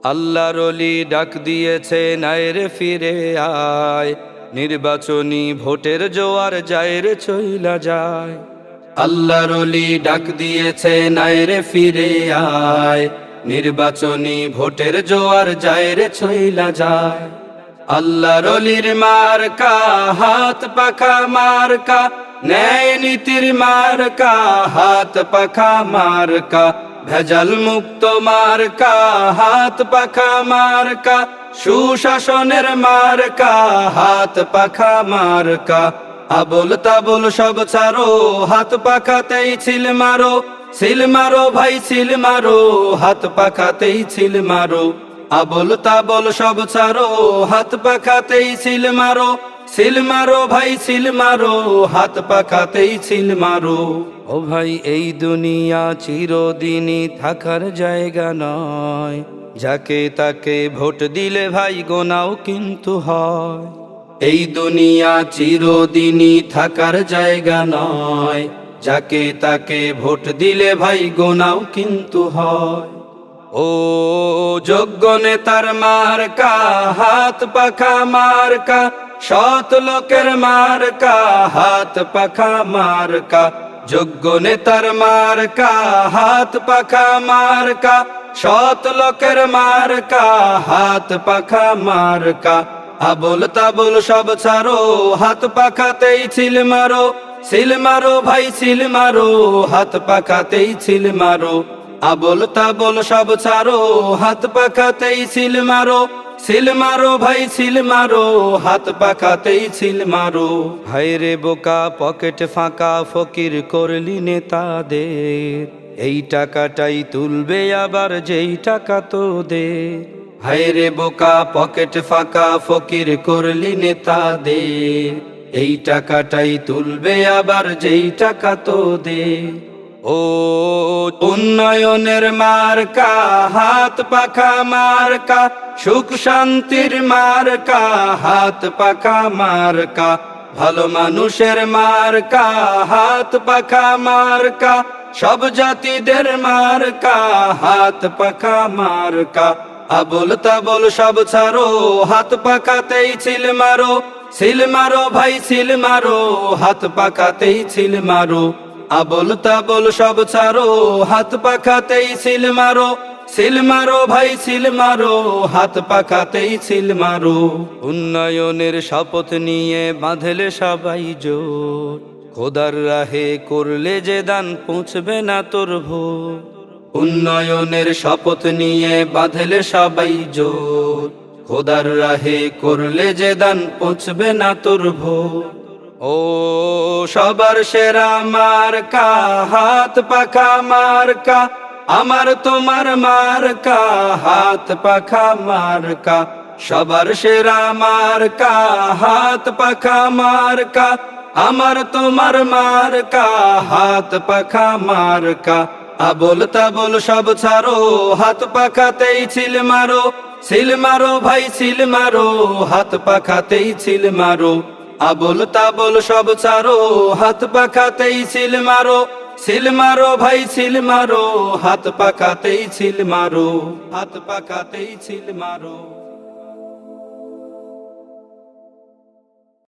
আল্লাহর ওলি ডাক দিয়েছে আয় রে ফিরে আয়, নির্বাচনী ভোটের জোয়ার যায় রে চইলা যায়। আল্লাহর ওলি ডাক দিয়েছে আয় রে ফিরে আয়, নির্বাচনী ভোটের জোয়ার যায় রে চইলা যায়। আল্লাহর ওলির মার্কা হাত পাখা মার্কা, ন্যায় নীতির মার্কা হাত পাখা মার্কা, ভেজাল মুক্ত মার্কা হাত পাখা মার্কা, সুশাসনের মার্কা হাত পাখা মার্কা। আবল তাবল সব ছাড়ো, হাত পাখাতেই ছিল মারো, সিল মারো ভাই সিল মারো, হাত পাখাতেই ছিল মারো। আবল তাবল সব ছাড়ো, হাত পাখাতেই সিল মারো, সিল মারো ভাই সিল মারো, হাত পাখাতেই সিল মারো। ও ভাই এই দুনিয়া চিরদিনই থাকার জায়গা নয়, যাকে তাকে ভোট দিলে ভাই গোনাও কিন্তু হয়। এই দুনিয়া চিরদিনই থাকার জায়গা নয়, যাকে তাকে ভোট দিলে ভাই গোনাও কিন্তু হয়। ও যোগ্য নেতার মার্কা হাত পাখা মার্কা, সৎ লোকের মার্কা হাত পাখা মার্কা। যোগ্য নেতার মার্কা হাত পাখা মার্কা, সৎ লোকের মার্কা হাত পাখা মার্কা। আবল তাবল সব ছাড়ো, হাত পাখাতেই ছিল মারো, সিল মারো ভাই সিল মারো, হাত পাখাতেই ছিল মারো। আবল তাবল সব ছাড়ো, হাত পাখাতেই সিল মারো, সিল মারো ভাই সিল মারো, হাত পাখাতেই সিল মারো। হায়রে বোকা পকেট ফাঁকা ফকির করলি নেতাদের, এই টাকাটাই তুলবে আবার যেই টাকা তোদের। হায়রে বোকা পকেট ফাঁকা ফকির করলি নেতাদের, এই টাকাটাই তুলবে আবার যেই টাকা তোদের। ও উন্নয়নের মার্কা হাত পাখা মার্কা, সুখ শান্তির মার্কা হাত পাখা মার্কা, ভালো মানুষের মার্কা হাত পাখা মার্কা, সব জাতিদের মার্কা হাত পাখা মার্কা। আবল তাবল সব ছাড়ো, হাত পাখাতেই ছিল মারো, সিল মারো ভাই সিল মারো, হাত পাখাতেই ছিল মারো। আবল তাবল সব ছাড়ো, হাত পাখাতেই সিল মারো, সিল মারো ভাই সিল মারো, হাত পাখাতেই সিল মারো। উন্নয়নের শপথ নিয়ে বাঁধলে সবাই জোর, খোদার রাহে করলে যে দান পৌঁছবে না তোর ভোর। উন্নয়নের শপথ নিয়ে বাঁধলে সবাই জোর, খোদার রাহে করলে যে দান পৌঁছবে না তোর ভোর। ও সবার সেরা মার্কা হাত পাখা মার্কা, আমার তোমার মার্কা হাত পাখা মার্কা। সবার সেরা মার্কা হাত পাখা মার্কা, আমার তোমার মার্কা হাত পাখা মার্কা। আবল তাবল সব ছাড়ো, হাত পাখাতেই ছিল মারো, সিল মারো ভাই সিল মারো, হাত পাখাতেই ছিল মারো। আবল তাবল সব ছাড়ো, হাত পাখাতেই ছিল মারো, সিল মারো ভাই সিল মারো, হাত পাখাতেই ছিল মারো, হাত পাখাতেই ছিল মারো।